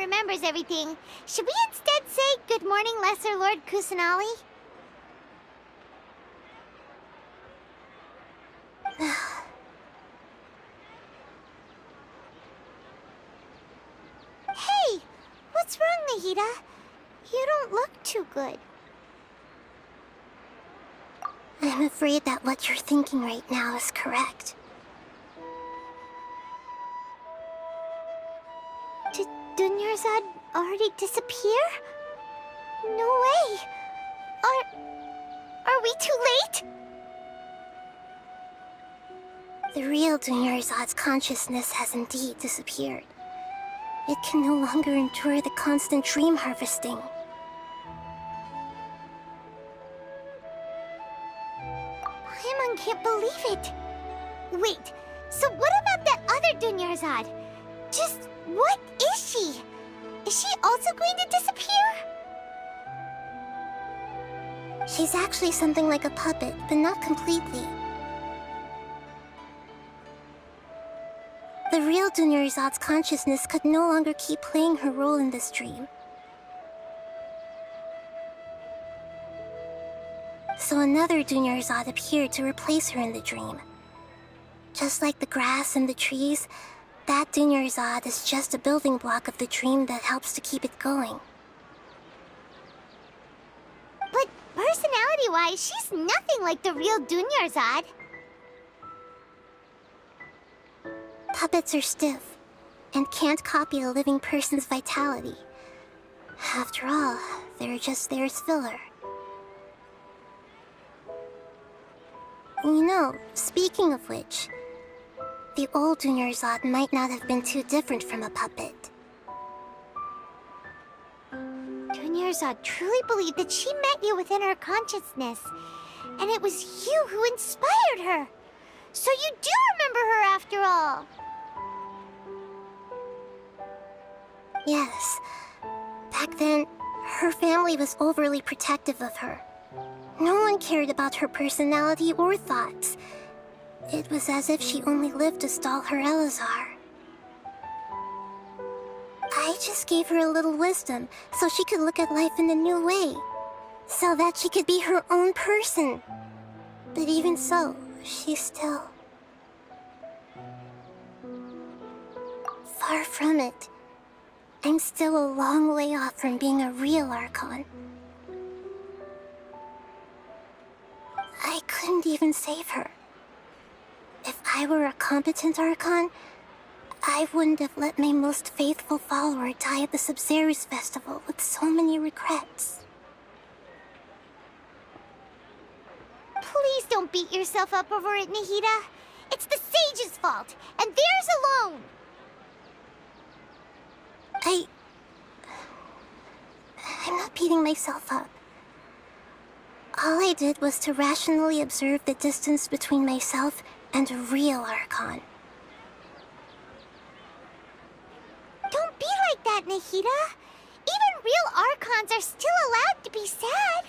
remembers everything. Should we instead say, "Good morning, Lesser Lord Kusanali"? Hey! What's wrong, Nahida? You don't look too good. I'm afraid that what you're thinking right now is correct. Did Dunyarzad already disappear? No way! Are we too late? The real Dunyarzad's consciousness has indeed disappeared. It can no longer endure the constant dream harvesting. Paimon can't believe it. Wait, so what about that other Dunyarzad? Just what is she? Is she also going to disappear? She's actually something like a puppet, but not completely. The real Dunyarzad's consciousness could no longer keep playing her role in this dream. So another Dunyarzad appeared to replace her in the dream. Just like the grass and the trees, that Dunyarzad is just a building block of the dream that helps to keep it going. But personality-wise, she's nothing like the real Dunyarzad. Puppets are stiff, and can't copy a living person's vitality. After all, they're just there as filler. You know, speaking of which, the old Dunyarzad might not have been too different from a puppet. Dunyarzad truly believed that she met you within her consciousness, and it was you who inspired her. So you do remember her after all. Yes. Back then, her family was overly protective of her. No one cared about her personality or thoughts. It was as if she only lived to stall her eleazar. I just gave her a little wisdom so she could look at life in a new way. So that she could be her own person. But even so, she's still... far from it. I'm still a long way off from being a real Archon. I couldn't even save her. If I were a competent Archon, I wouldn't have let my most faithful follower die at the Sabzeruz Festival with so many regrets. Please don't beat yourself up over it, Nahida. It's the sage's fault, and theirs alone. I'm not beating myself up. All I did was to rationally observe the distance between myself and a real Archon. Don't be like that, Nahida. Even real Archons are still allowed to be sad.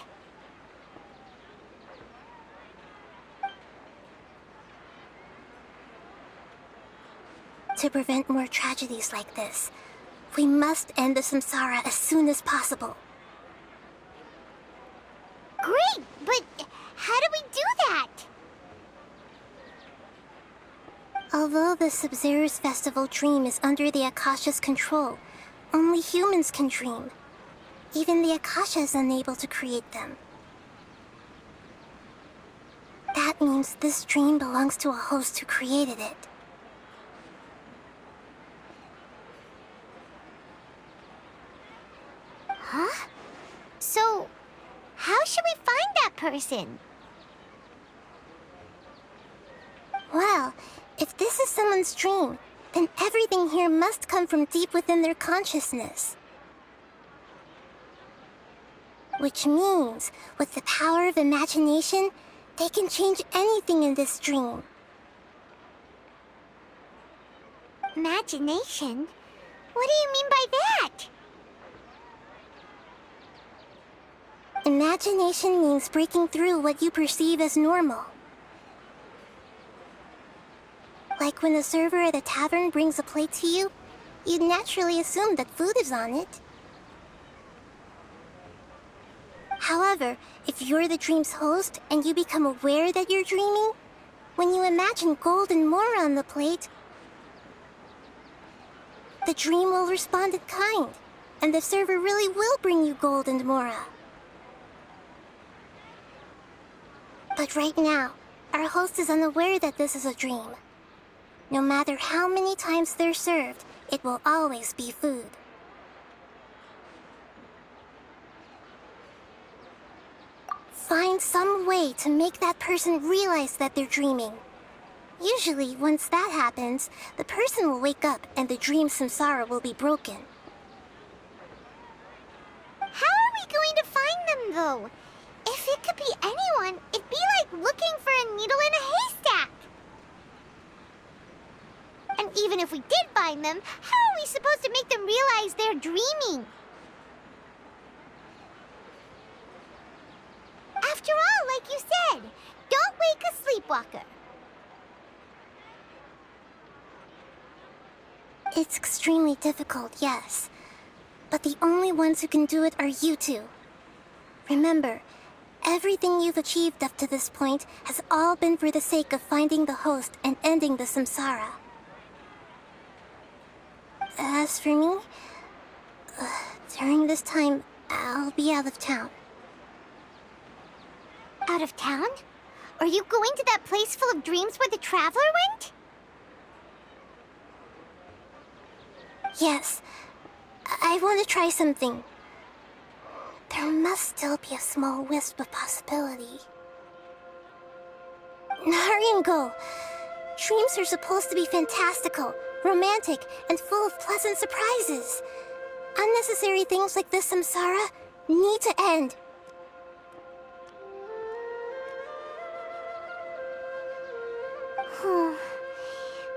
To prevent more tragedies like this, we must end the samsara as soon as possible. Great, but how do we do that? Although the Sabzeruz Festival dream is under the akasha's control, only humans can dream. Even the akasha is unable to create them. That means this dream belongs to a host who created it. Huh? So, how should we find that person? Well, if this is someone's dream, then everything here must come from deep within their consciousness. Which means, with the power of imagination, they can change anything in this dream. Imagination? What do you mean by that? Imagination means breaking through what you perceive as normal. Like when the server at a tavern brings a plate to you, you'd naturally assume that food is on it. However, if you're the dream's host and you become aware that you're dreaming, when you imagine gold and more on the plate, the dream will respond in kind, and the server really will bring you gold and mora. But right now, our host is unaware that this is a dream. No matter how many times they're served, it will always be food. Find some way to make that person realize that they're dreaming. Usually, once that happens, the person will wake up and the dream samsara will be broken. How are we going to find them, though? If it could be anyone, it'd be like looking for a needle in a haystack. And even if we did find them, how are we supposed to make them realize they're dreaming? After all, like you said, don't wake a sleepwalker. It's extremely difficult, yes. But the only ones who can do it are you two. Remember, everything you've achieved up to this point has all been for the sake of finding the host and ending the samsara. As for me, during this time, I'll be out of town. Out of town? Are you going to that place full of dreams where the traveler went? Yes, I want to try something. There must still be a small wisp of possibility. Hurry and go. Dreams are supposed to be fantastical, romantic, and full of pleasant surprises. Unnecessary things like this samsara need to end.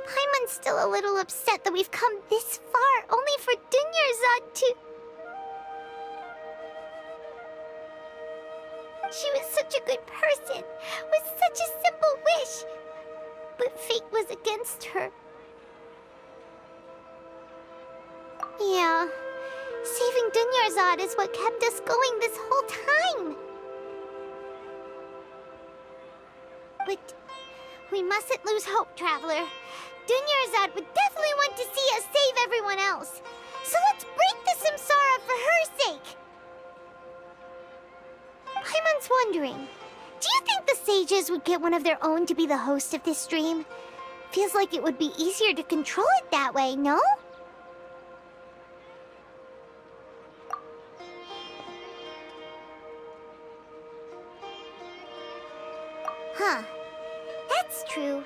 Paimon's still a little upset that we've come this far only for Dunyarzad to... She was such a good person, with such a simple wish. But fate was against her. Yeah, saving Dunyarzad is what kept us going this whole time. But we mustn't lose hope, Traveler. Dunyarzad would definitely want to see us save everyone else. So let's break the samsara for her sake. Paimon's wondering, do you think the sages would get one of their own to be the host of this stream? Feels like it would be easier to control it that way, no? Huh. That's true.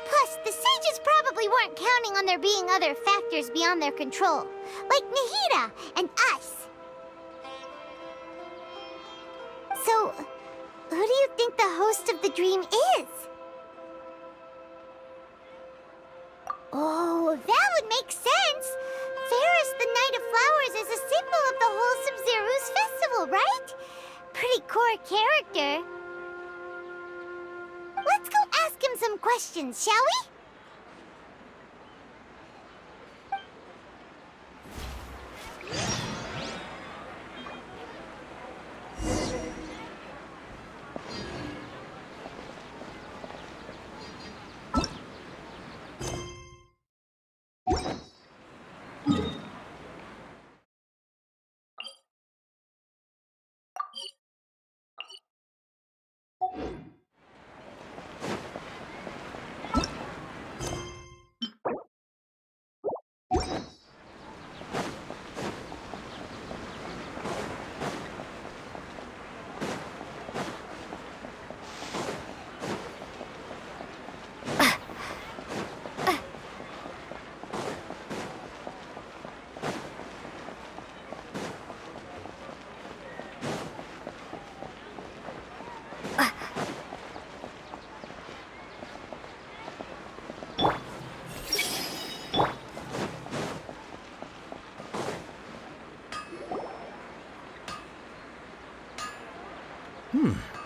Plus, the sages probably weren't counting on there being other factors beyond their control, like Nahida and us. So, who do you think the host of the dream is? Oh, that would make sense. Farris, the Knight of Flowers, is a symbol of the whole Sabzeruz Festival, right? Pretty core character. Let's go ask him some questions, shall we?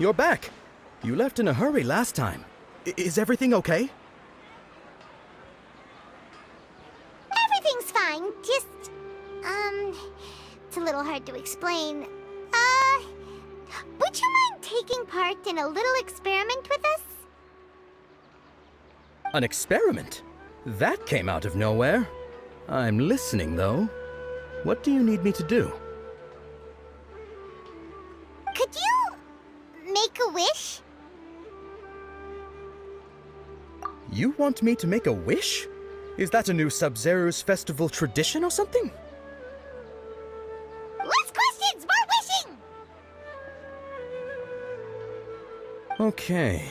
You're back. You left in a hurry last time. Is everything okay? Everything's fine. It's a little hard to explain. Would you mind taking part in a little experiment with us? An experiment? That came out of nowhere. I'm listening, though. What do you need me to do? Could you make a wish? You want me to make a wish? Is that a new Sabzeruz Festival tradition or something? Less questions, more wishing! Okay.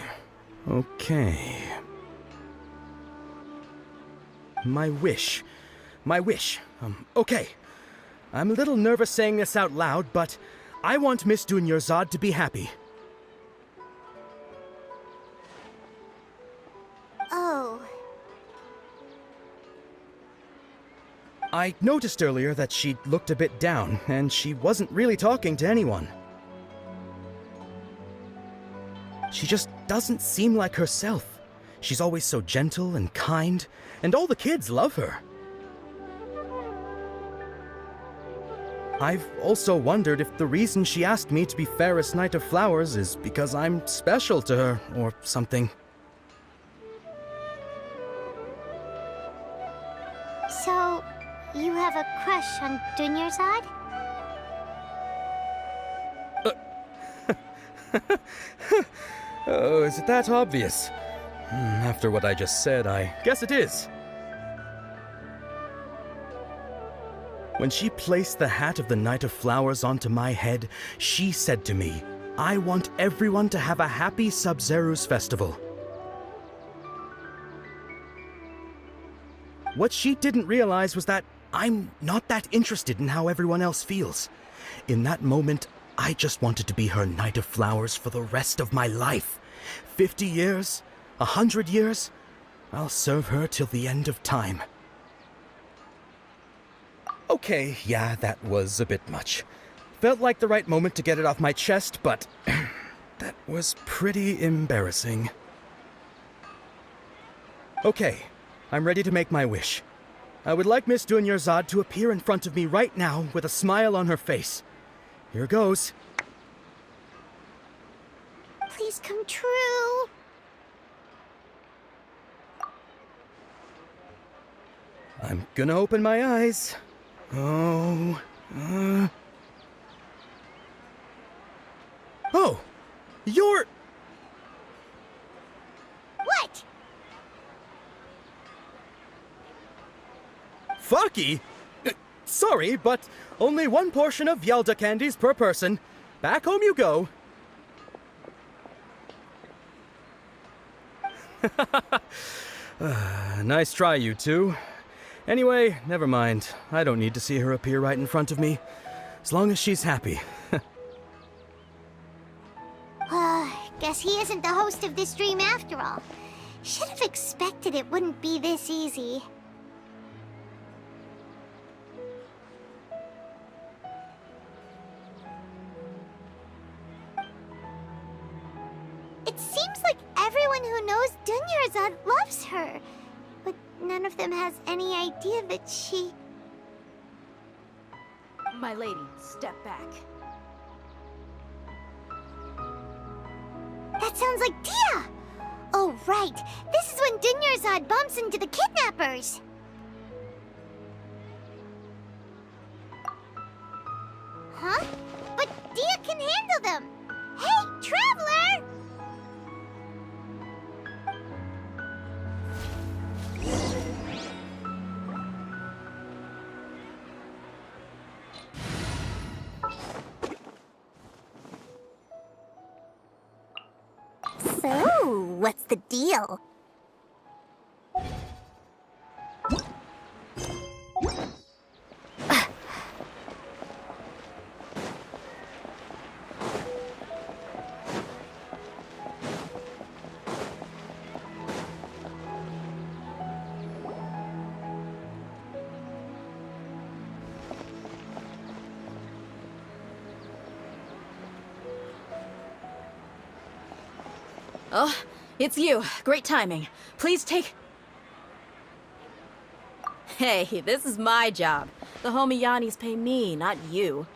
My wish. Okay. I'm a little nervous saying this out loud, but I want Miss Dunyarzad to be happy. Oh. I noticed earlier that she looked a bit down, and she wasn't really talking to anyone. She just doesn't seem like herself. She's always so gentle and kind, and all the kids love her. I've also wondered if the reason she asked me to be Farris Knight of Flowers is because I'm special to her, or something. So, you have a crush on Dunyarzad? Oh, is it that obvious? After what I just said, I guess it is. When she placed the hat of the Knight of Flowers onto my head, she said to me, "I want everyone to have a happy Sabzeruz Festival." What she didn't realize was that I'm not that interested in how everyone else feels. In that moment, I just wanted to be her Knight of Flowers for the rest of my life. 50 years, 100 years, I'll serve her till the end of time. Okay, yeah, that was a bit much. Felt like the right moment to get it off my chest, but that was pretty embarrassing. Okay, I'm ready to make my wish. I would like Miss Dunyarzad to appear in front of me right now with a smile on her face. Here goes. Please come true. I'm gonna open my eyes. Oh, you're... What? Faki? Sorry, but only one portion of Yalda candies per person. Back home you go. Nice try, you two. Anyway, never mind. I don't need to see her appear right in front of me. As long as she's happy. Guess he isn't the host of this dream after all. Should have expected it wouldn't be this easy. It seems like everyone who knows Dunyarzad loves her. But none of them has any idea that she... My lady, step back. That sounds like Dehya! Oh, right. This is when Dunyarzad bumps into the kidnappers. Huh? But Dehya can handle them. Hey, traveler! So, what's the deal? Oh, it's you. Great timing. Please take... Hey, this is my job. The homie Yannis pay me, not you.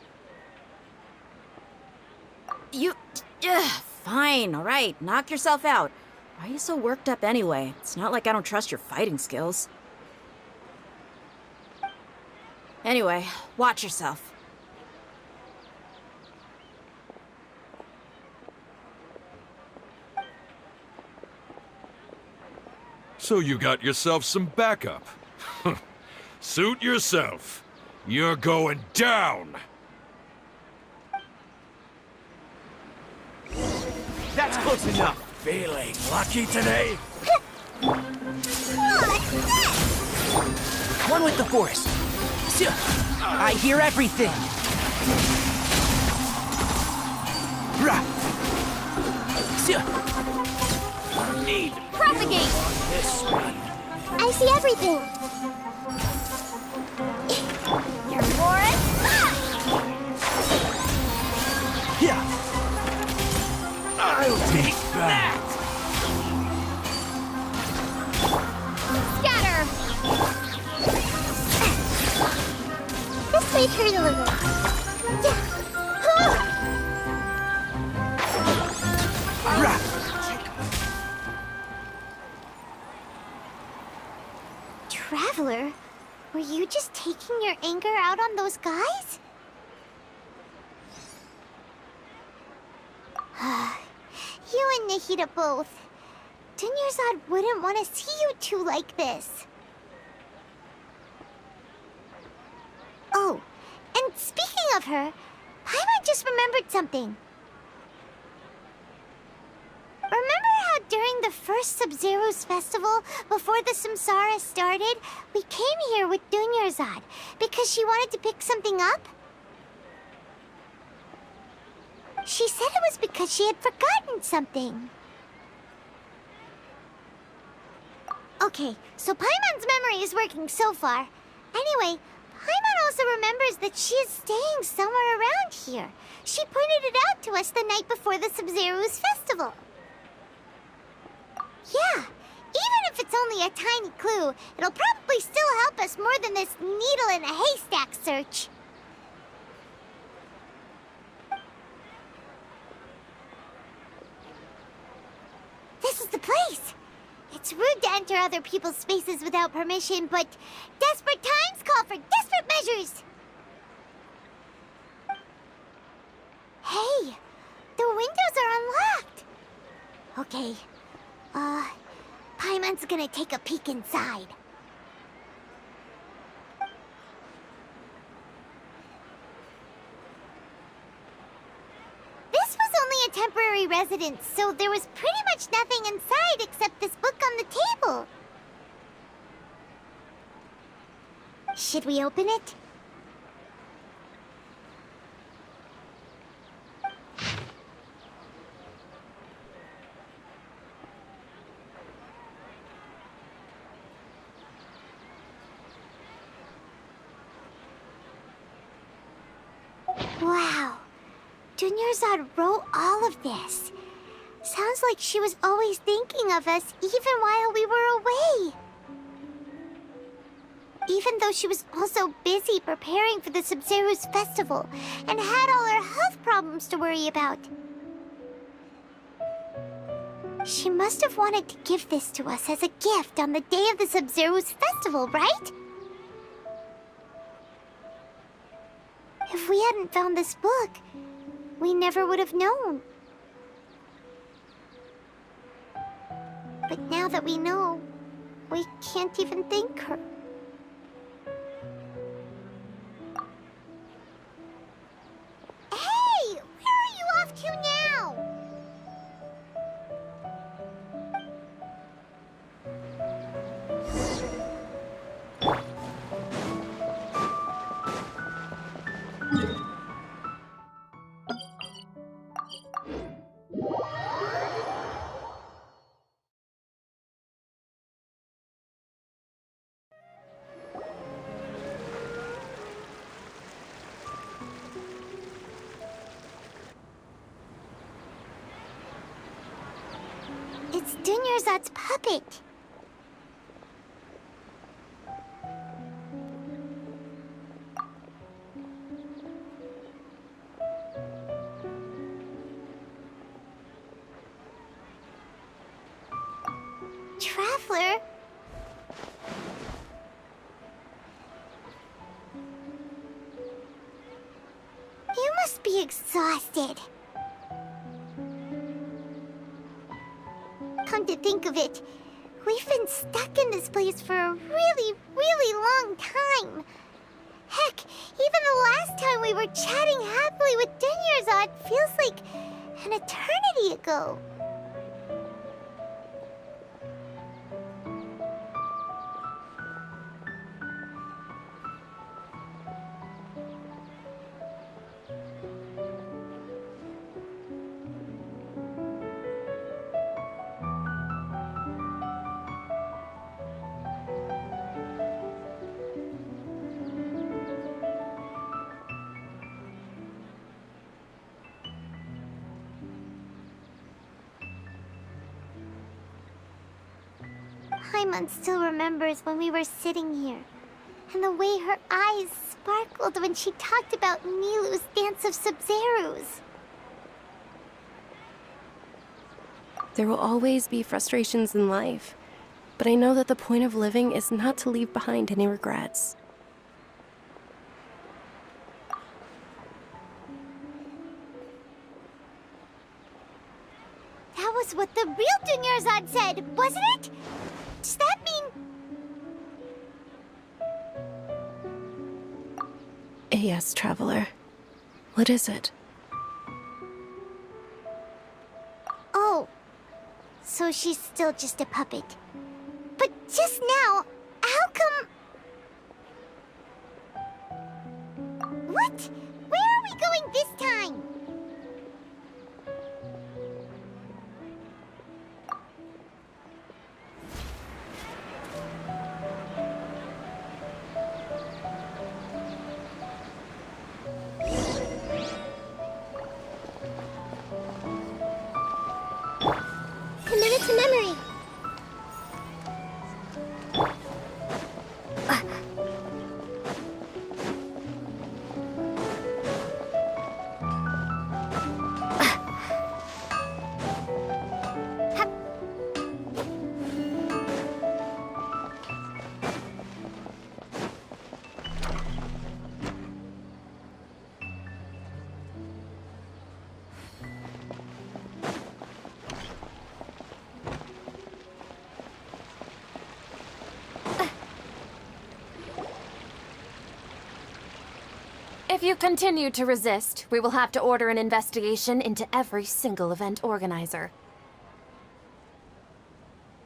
Fine, alright, knock yourself out. Why are you so worked up anyway? It's not like I don't trust your fighting skills. Anyway, watch yourself. So you got yourself some backup. Suit yourself. You're going down! That's close enough. Feeling lucky today? One with the forest. I hear everything. Need Propagate! this one. I see everything. You're Forest! Yeah. I'll take that! Scatter! This might hurt a little. Traveler, were you just taking your anger out on those guys? You and Nahida both. Dunyarzad wouldn't want to see you two like this. Oh, and speaking of her, Paimon just remembered something. Remember how during the first Sabzeruz Festival, before the samsara started, we came here with Dunyarzad because she wanted to pick something up? She said it was because she had forgotten something. Okay, so Paimon's memory is working so far. Anyway, Paimon also remembers that she is staying somewhere around here. She pointed it out to us the night before the Sabzeruz Festival. Yeah, even if it's only a tiny clue, it'll probably still help us more than this needle in a haystack search. This is the place. It's rude to enter other people's spaces without permission, but desperate times call for desperate measures. Hey, the windows are unlocked. Okay, Paimon's gonna take a peek inside. This was only a temporary residence, so there was pretty much nothing inside except this book on the table. Should we open it? Wow. Dunyarzad wrote all of this. Sounds like she was always thinking of us even while we were away. Even though she was also busy preparing for the Sabzeruz Festival and had all her health problems to worry about. She must have wanted to give this to us as a gift on the day of the Sabzeruz Festival, right? If we hadn't found this book, we never would have known. But now that we know, we can't even thank her. Hey! Where are you off to now? It's Dunyarzad's puppet. Traveler! You must be exhausted. Come to think of it, we've been stuck in this place for a really, really long time. Heck, even the last time we were chatting happily with Dunyarzad feels like an eternity ago. Paimon still remembers when we were sitting here, and the way her eyes sparkled when she talked about Nilou's dance of Sabzeruz. There will always be frustrations in life, but I know that the point of living is not to leave behind any regrets. That was what the real Dunyarzad said, wasn't it? Does that mean... Yes, Traveler. What is it? Oh, so she's still just a puppet. But just now, how come... What? Where are we going this time? Commit it to memory. If you continue to resist, we will have to order an investigation into every single event organizer.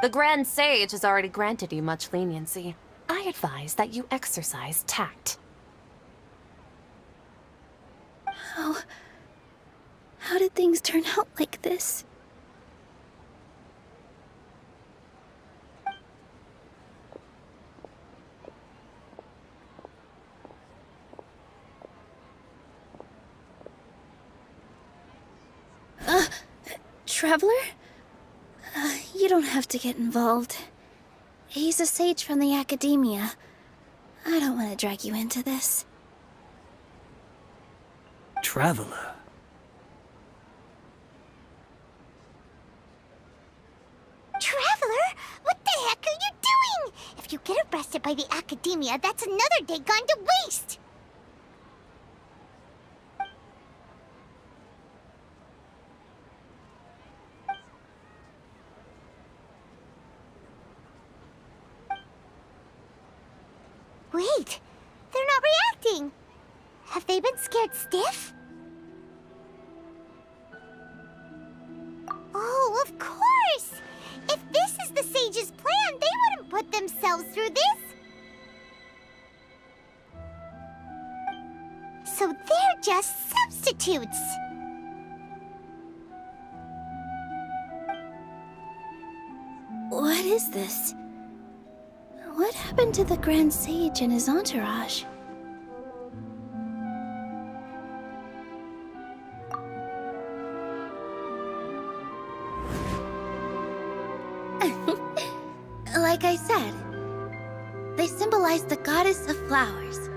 The Grand Sage has already granted you much leniency. I advise that you exercise tact. How did things turn out like this? Traveler? You don't have to get involved. He's a sage from the academiya. I don't want to drag you into this. Traveler? Traveler? What the heck are you doing? If you get arrested by the akademiya, that's another day gone to waste! Wait, they're not reacting. Have they been scared stiff? Oh, of course! If this is the sage's plan, they wouldn't put themselves through this. So they're just substitutes. What is this? What happened to the Grand Sage and his entourage? Like I said, they symbolize the goddess of flowers.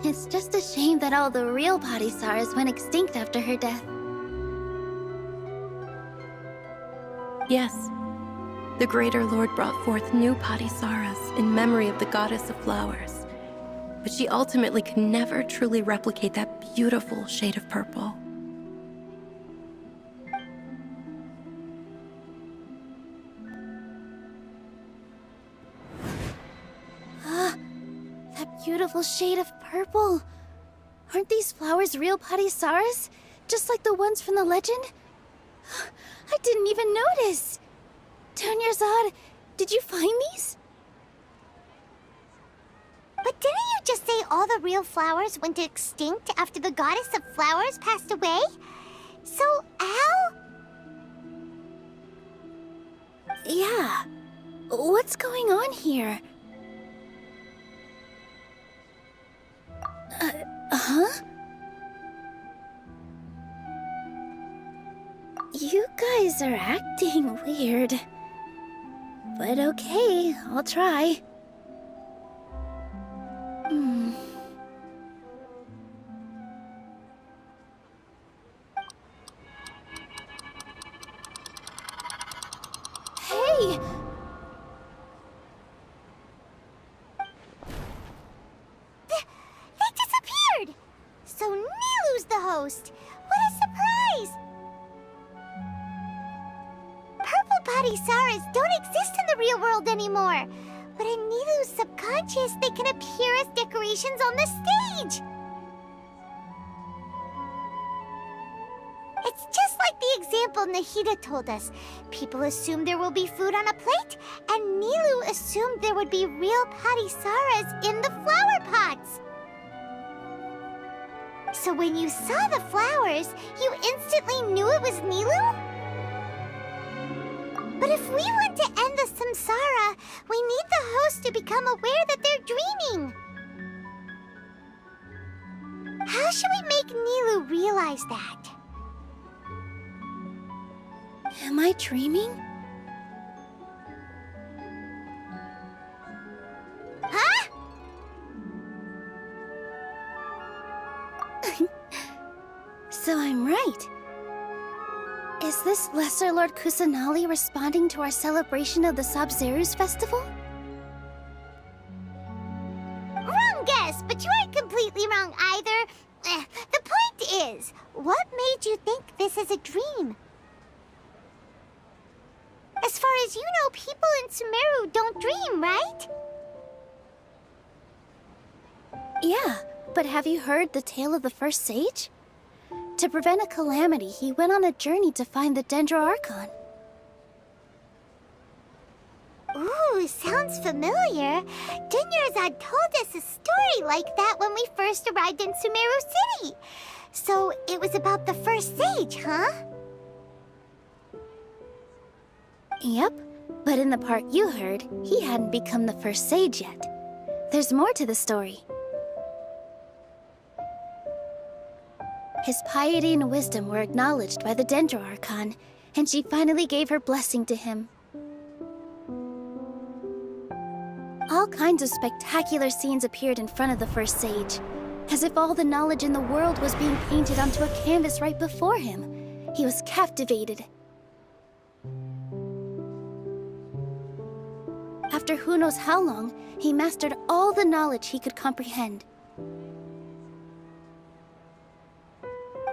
It's just a shame that all the real padisarahs went extinct after her death. Yes. the Greater Lord brought forth new padisarahs in memory of the goddess of flowers. But she ultimately could never truly replicate that beautiful shade of purple. That beautiful shade of purple. Aren't these flowers real padisarahs? Just like the ones from the legend? I didn't even notice. Dunyarzad, did you find these? But didn't you just say all the real flowers went extinct after the goddess of flowers passed away? So, how? Yeah. What's going on here? Huh? You guys are acting weird. But okay, I'll try. Hey! They disappeared! So Nilou's the host! What a surprise! Purple padisarahs don't exist in the real world anymore. But in Nilou's subconscious, they can appear as decorations on the stage. It's just like the example Nahida told us. People assumed there will be food on a plate, and Nilou assumed there would be real padisarahs in the flower pots. So when you saw the flowers, you instantly knew it was Nilou? But if we want to end the samsara, we need the host to become aware that they're dreaming. How should we make Nilou realize that? Am I dreaming? Huh? So I'm right. Is this Lesser Lord Kusanali responding to our celebration of the Sabzeruz Festival? Wrong guess, but you aren't completely wrong either. The point is, what made you think this is a dream? As far as you know, people in Sumeru don't dream, right? Yeah, but have you heard the tale of the first sage? To prevent a calamity, he went on a journey to find the dendro Archon. Ooh, sounds familiar. Dunyarzad told us a story like that when we first arrived in Sumeru City. So it was about the first sage, huh? Yep, but in the part you heard, he hadn't become the first sage yet. There's more to the story. His piety and wisdom were acknowledged by the dendro Archon, and she finally gave her blessing to him. All kinds of spectacular scenes appeared in front of the first sage, as if all the knowledge in the world was being painted onto a canvas right before him. He was captivated. After who knows how long, he mastered all the knowledge he could comprehend.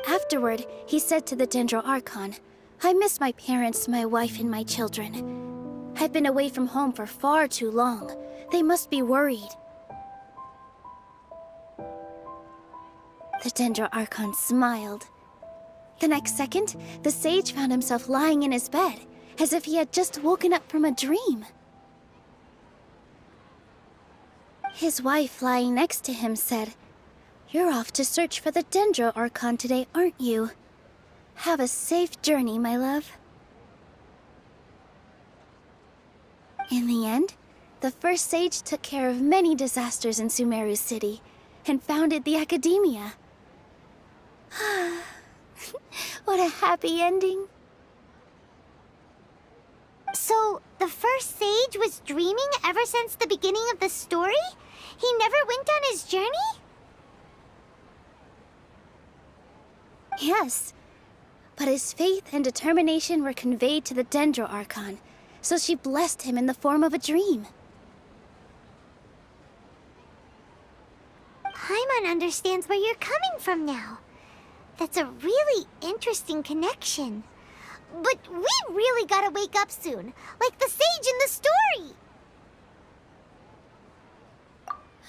Afterward, he said to the dendro Archon, "I miss my parents, my wife, and my children. I've been away from home for far too long. They must be worried." The dendro Archon smiled. The next second, the sage found himself lying in his bed, as if he had just woken up from a dream. His wife, lying next to him, said, "You're off to search for the dendro Archon today, aren't you? Have a safe journey, my love." In the end, the first sage took care of many disasters in Sumeru City and founded the Akademiya. What a happy ending. So, the first sage was dreaming ever since the beginning of the story? He never went on his journey? Yes, but his faith and determination were conveyed to the dendro Archon, so she blessed him in the form of a dream. Paimon understands where you're coming from now. That's a really interesting connection. But we really gotta wake up soon, like the sage in the story.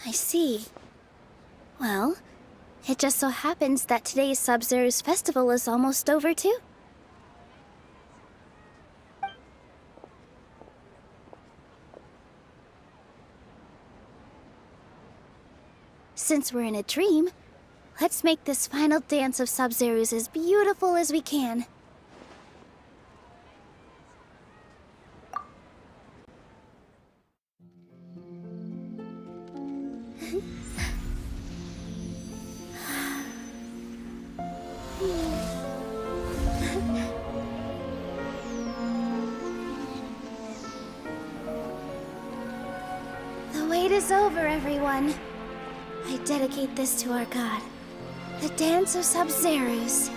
I see. Well, it just so happens that today's Sabzeruz Festival is almost over too. Since we're in a dream, let's make this final dance of Sabzeruz as beautiful as we can. The wait is over, everyone. I dedicate this to our god, the dance of Sabzeruz.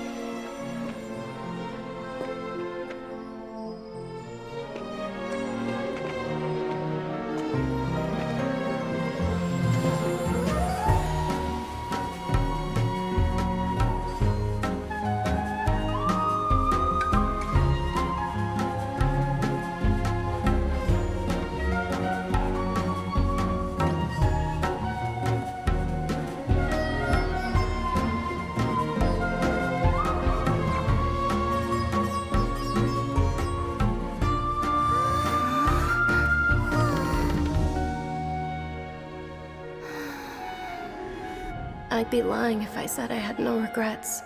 I'd be lying if I said I had no regrets.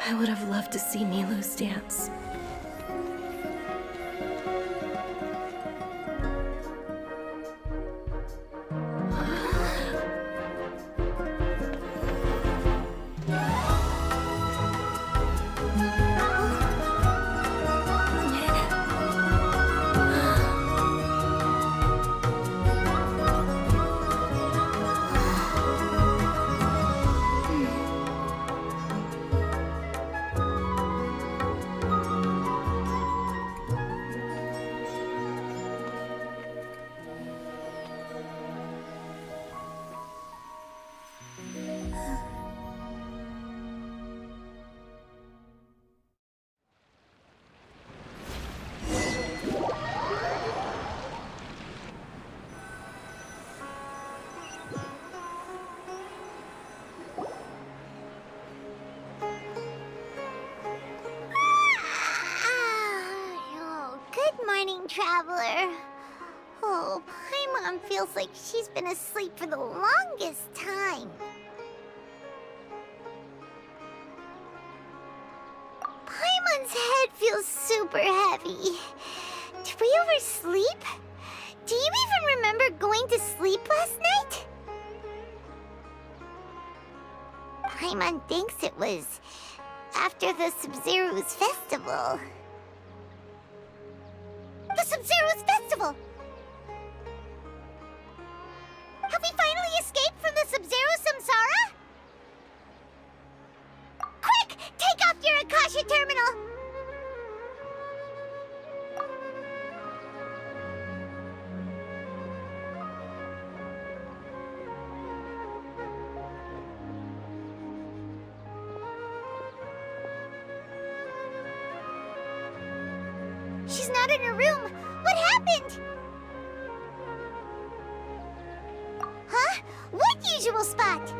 I would have loved to see Nilou's dance. Traveler. Oh, Paimon feels like she's been asleep for the longest time. Paimon's head feels super heavy. Did we oversleep? Do you even remember going to sleep last night? Paimon thinks it was after the Sabzeruz Festival. The Sabzeruz Festival! Have we finally escaped from the Sabzeruz samsara? Quick! Take off your akasha terminal! She's not in her room. What happened? Huh? What usual spot?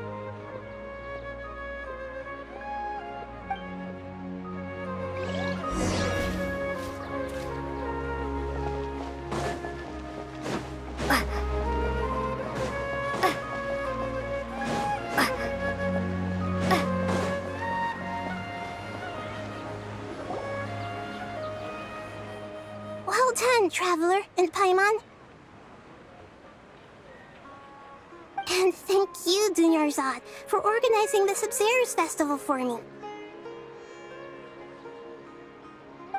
Well done, Traveler and Paimon. And thank you, Dunyarzad, for organizing the Sabzeruz Festival for me.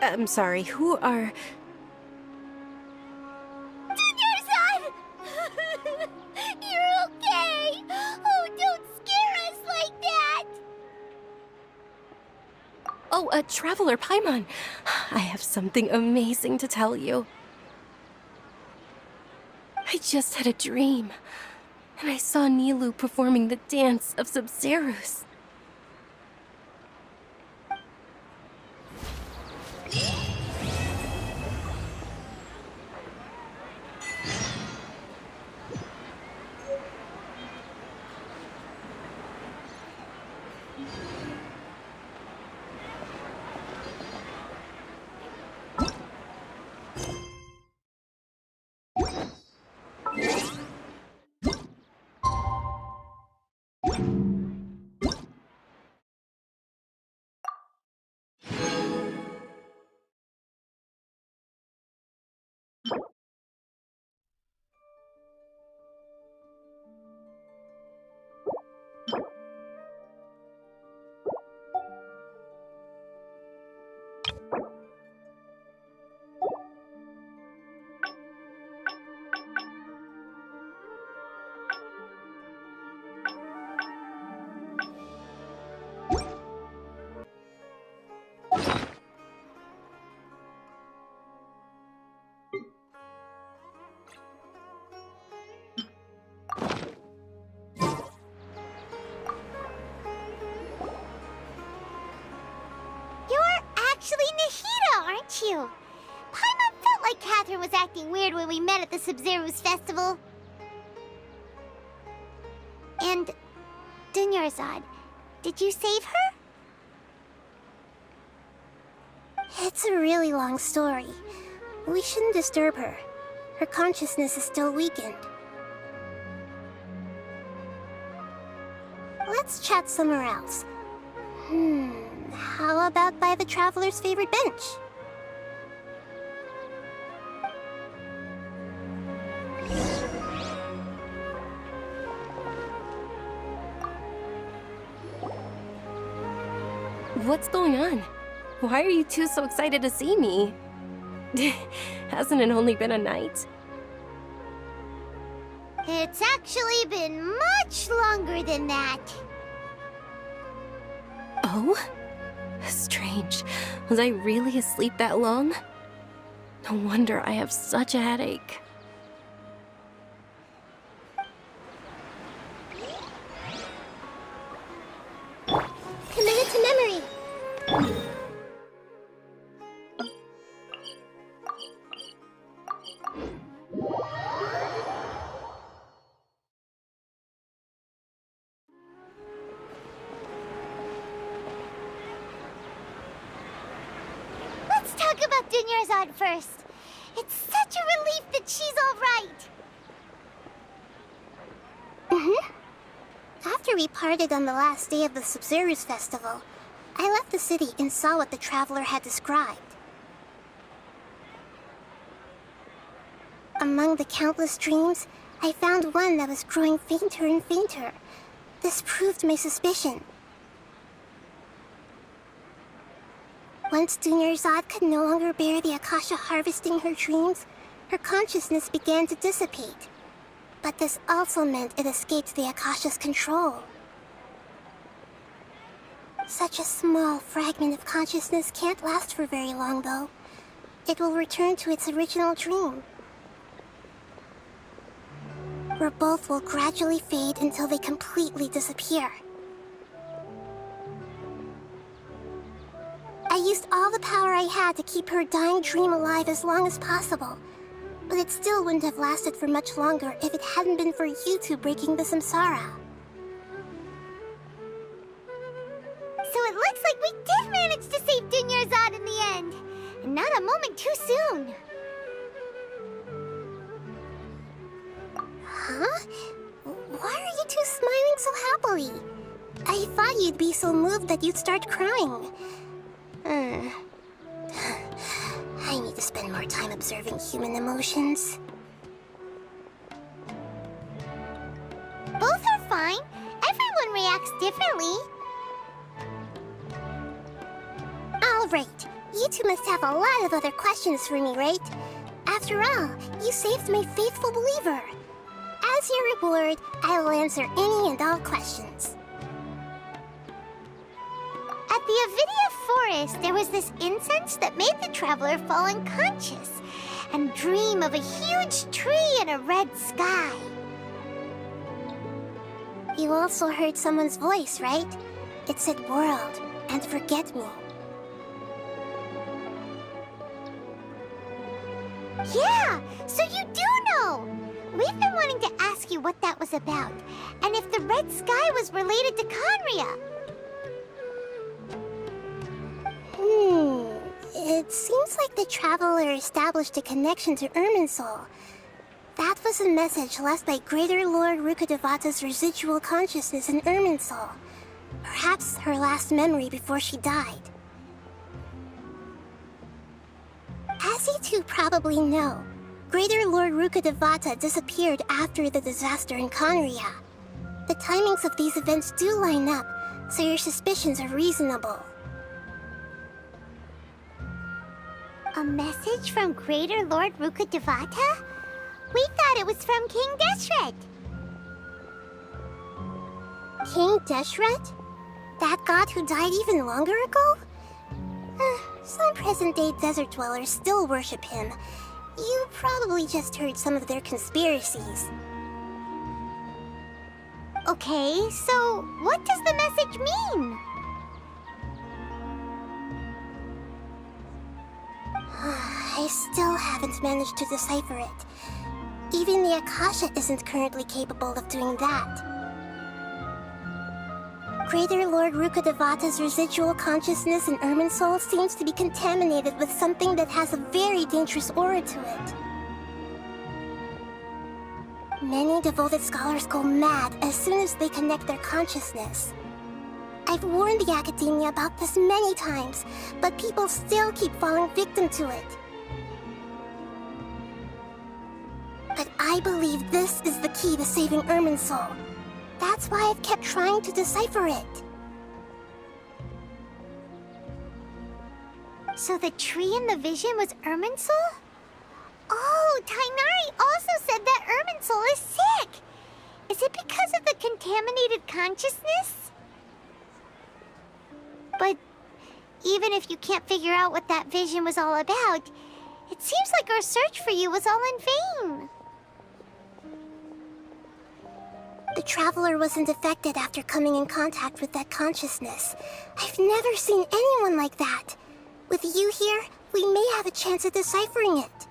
I'm sorry, who are... Dunyarzad! You're okay! Oh, don't scare us like that! Oh, Traveler Paimon. I have something amazing to tell you. just had a dream, and I saw Nilou performing the dance of Sabzeruz. Aren't you? Paimon felt like Katheryne was acting weird when we met at the Sabzeruz Festival. And Dunyarzad, did you save her? It's a really long story. We shouldn't disturb her. Her consciousness is still weakened. Let's chat somewhere else. How about by the traveler's favorite bench? What's going on? Why are you two so excited to see me? Hasn't it only been a night? It's actually been much longer than that. Oh? Strange. Was I really asleep that long? No wonder I have such a headache. Committed to memory. Let's talk about Dunyarzad first. It's such a relief that she's all right. After we parted on the last day of the Sabzeruz Festival, I left the city and saw what the traveler had described. Among the countless dreams, I found one that was growing fainter and fainter. This proved my suspicion. Once Dunyarzad could no longer bear the akasha harvesting her dreams, her consciousness began to dissipate. But this also meant it escaped the akasha's control. Such a small fragment of consciousness can't last for very long, though. It will return to its original dream, where both will gradually fade until they completely disappear. I used all the power I had to keep her dying dream alive as long as possible, but it still wouldn't have lasted for much longer if it hadn't been for you two breaking the samsara. So it looks like we did manage to save Dunyarzad in the end. And not a moment too soon. Huh? Why are you two smiling so happily? I thought you'd be so moved that you'd start crying. I need to spend more time observing human emotions. Both are fine. Everyone reacts differently. All right. You two must have a lot of other questions for me, right? After all, you saved my faithful believer. As your reward, I will answer any and all questions. At the Forest, there was this incense that made the traveler fall unconscious. and dream of a huge tree and a red sky. You also heard someone's voice, right? It said world and forget me. Yeah, so you do know! We've been wanting to ask you what that was about, and if the red sky was related to Khaenri'ah. It seems like the traveler established a connection to Irminsul. That was a message left by Greater Lord Rukkhadevata's residual consciousness in Irminsul. Perhaps her last memory before she died. As you two probably know, Greater Lord Rukkhadevata disappeared after the disaster in Khaenri'ah. The timings of these events do line up, so your suspicions are reasonable. A message from Greater Lord Rukkhadevata? We thought it was from King Deshret. King Deshret? That god who died even longer ago? Some present-day desert dwellers still worship him. You probably just heard some of their conspiracies. Okay, so what does the message mean? I still haven't managed to decipher it. Even the Akasha isn't currently capable of doing that. Greater Lord Rukkhadevata's residual consciousness in Irminsul seems to be contaminated with something that has a very dangerous aura to it. Many devoted scholars go mad as soon as they connect their consciousness. I've warned the academiya about this many times, but people still keep falling victim to it. But I believe this is the key to saving Irminsul. That's why I've kept trying to decipher it. So the tree in the vision was Irminsul? Oh, Tighnari also said that Irminsul is sick! Is it because of the contaminated consciousness? But even if you can't figure out what that vision was all about, it seems like our search for you was all in vain. The traveler wasn't affected after coming in contact with that consciousness. I've never seen anyone like that. With you here, we may have a chance at deciphering it.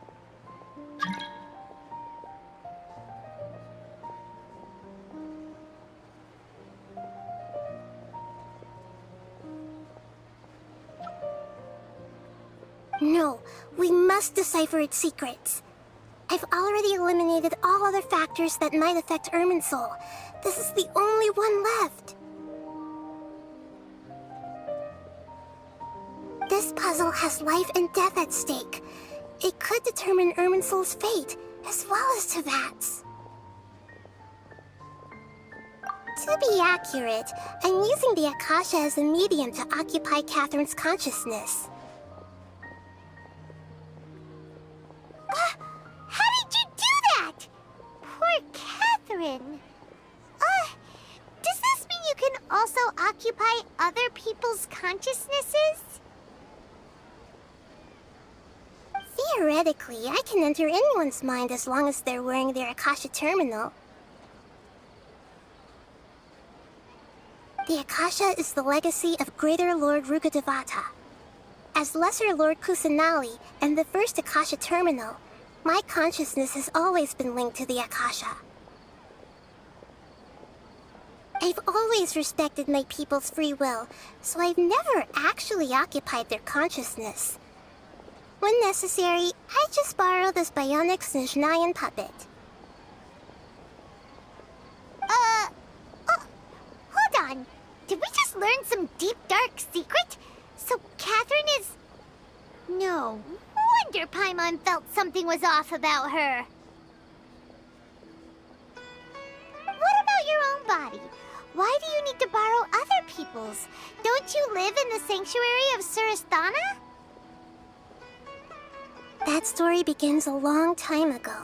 No, we must decipher its secrets. I've already eliminated all other factors that might affect Irminsul. This is the only one left. This puzzle has life and death at stake. It could determine Irminsul's fate, as well as Tevat's. To be accurate, I'm using the akasha as a medium to occupy Katheryne's consciousness. How did you do that? Poor Katheryne. Does this mean you can also occupy other people's consciousnesses? Theoretically, I can enter anyone's mind as long as they're wearing their akasha terminal. The akasha is the legacy of Greater Lord Rukkhadevata. As Lesser Lord Kusanali and the first akasha terminal, my consciousness has always been linked to the akasha. I've always respected my people's free will, so I've never actually occupied their consciousness. When necessary, I just borrow this bionic Snezhnayan puppet. Hold on. Did we just learn some deep, dark secret? So Katheryne is... No wonder Paimon felt something was off about her. What about your own body? Why do you need to borrow other people's? Don't you live in the sanctuary of Surasthana? That story begins a long time ago.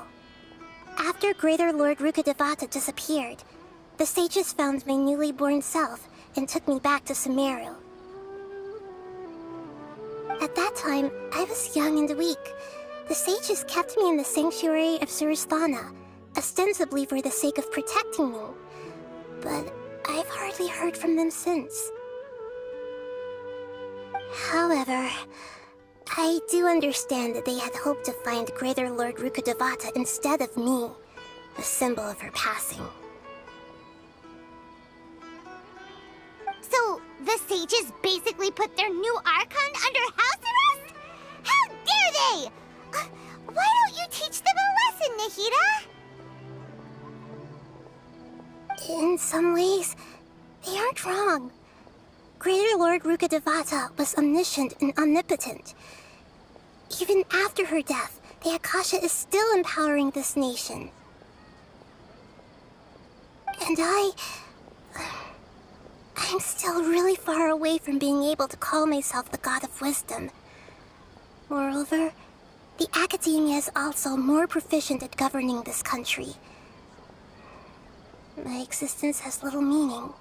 After Greater Lord Rukkhadevata disappeared, the sages found my newly born self and took me back to Sumeru. At that time, I was young and weak, The sages kept me in the sanctuary of surasthana, ostensibly for the sake of protecting me. But I've hardly heard from them since. However, I do understand that they had hoped to find Greater Lord Rukkhadevata instead of me, a symbol of her passing. So, the sages basically put their new Archon under house arrest? How dare they! Why don't you teach them a lesson, nahida? In some ways, they aren't wrong. Greater Lord Rukkhadevata was omniscient and omnipotent. Even after her death, the Akasha is still empowering this nation. And I'm still really far away from being able to call myself the God of Wisdom. Moreover, the academia is also more proficient at governing this country. My existence has little meaning.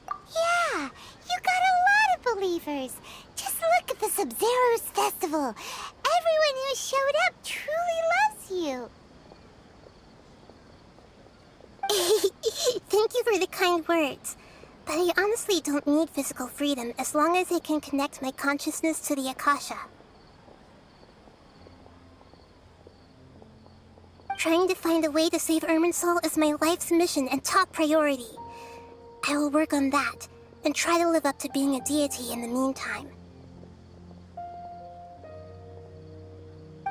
Yeah, you got a lot of believers. Just look at the Sabzeruz Festival. Everyone who showed up truly loves you. Thank you for the kind words. But I honestly don't need physical freedom as long as I can connect my consciousness to the akasha. Trying to find a way to save Irminsul is my life's mission and top priority. I will work on that, and try to live up to being a deity in the meantime.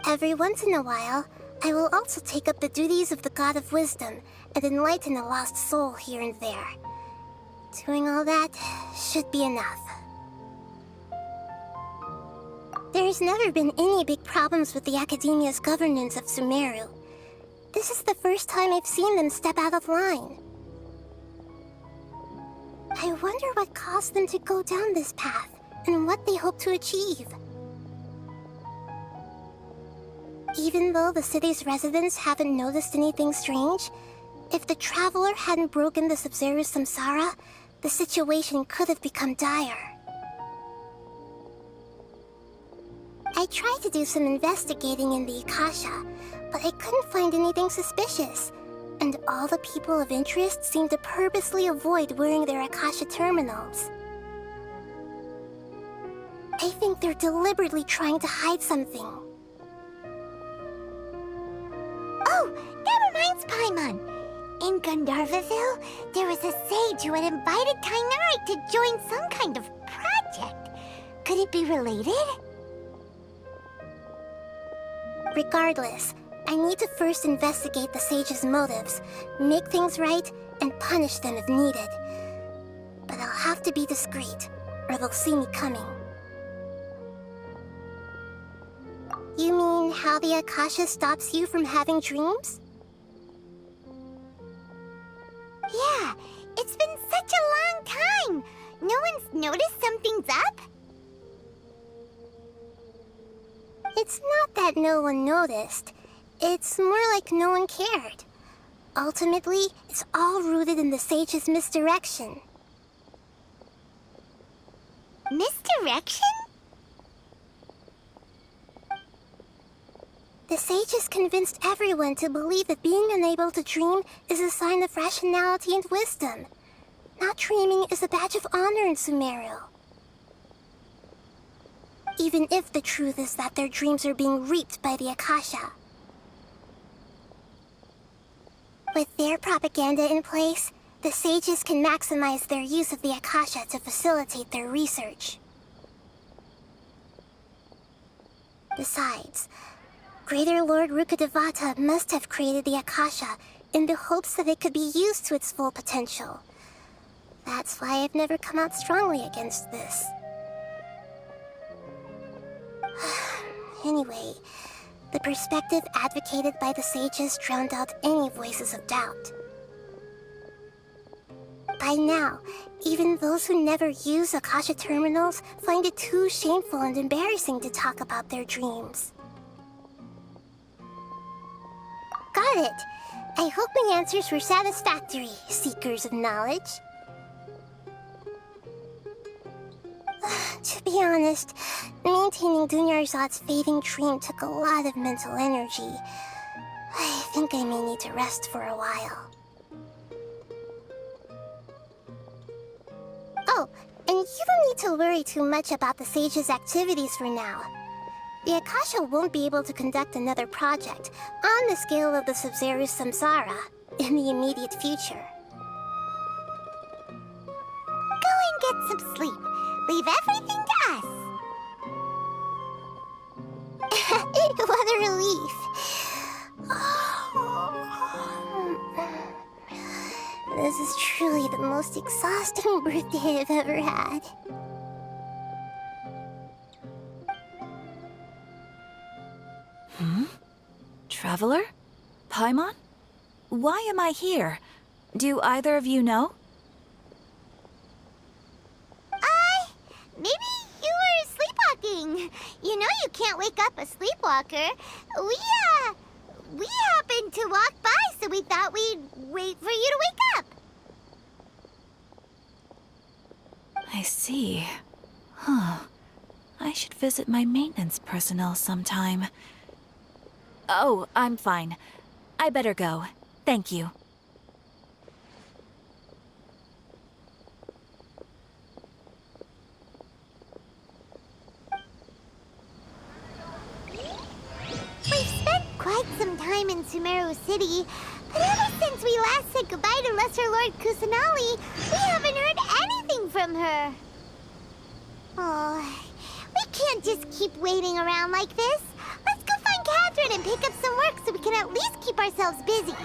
Every once in a while, I will also take up the duties of the God of Wisdom and enlighten a lost soul here and there. Doing all that should be enough. There's never been any big problems with the academia's governance of Sumeru. This is the first time I've seen them step out of line. I wonder what caused them to go down this path, and what they hope to achieve. Even though the city's residents haven't noticed anything strange, if the traveler hadn't broken the Sabzeruz samsara, the situation could have become dire. I tried to do some investigating in the akasha, but I couldn't find anything suspicious. And all the people of interest seem to purposely avoid wearing their akasha terminals. I think they're deliberately trying to hide something. Oh, that reminds Paimon. In Gandharva, there was a sage who had invited Katheryne to join some kind of project. Could it be related? Regardless, I need to first investigate the sage's motives, make things right, and punish them if needed. But I'll have to be discreet, or they'll see me coming. You mean how the akasha stops you from having dreams? Yeah, it's been such a long time. No one's noticed something's up? It's not that no one noticed. It's more like no one cared. Ultimately, it's all rooted in the sage's misdirection. Misdirection? The sages convinced everyone to believe that being unable to dream is a sign of rationality and wisdom. Not dreaming is a badge of honor in Sumeru. Even if the truth is that their dreams are being reaped by the akasha. With their propaganda in place, the sages can maximize their use of the akasha to facilitate their research. Besides, Greater Lord Rukkhadevata must have created the akasha in the hopes that it could be used to its full potential. That's why I've never come out strongly against this. Anyway, the perspective advocated by the sages drowned out any voices of doubt. By now, even those who never use akasha terminals find it too shameful and embarrassing to talk about their dreams. Got it! I hope my answers were satisfactory, seekers of knowledge. To be honest, maintaining Dunyarzad's fading dream took a lot of mental energy. I think I may need to rest for a while. Oh, and you don't need to worry too much about the sage's activities for now. The akasha won't be able to conduct another project on the scale of the Sabzeruz samsara in the immediate future. Go and get some sleep. Leave everything to us. What a relief. This is truly the most exhausting birthday I've ever had. Traveler? Paimon? Why am I here? Do either of you know? Maybe you were sleepwalking. You know you can't wake up a sleepwalker. We happened to walk by, so we thought we'd wait for you to wake up. I see. Huh. I should visit my maintenance personnel sometime. Oh, I'm fine. I better go. Thank you. We've spent quite some time in Sumeru City, but ever since we last said goodbye to Lesser Lord Kusanali, we haven't heard anything from her. Oh, we can't just keep waiting around like this. Let's go find Katheryne and pick up some work so we can at least keep ourselves busy.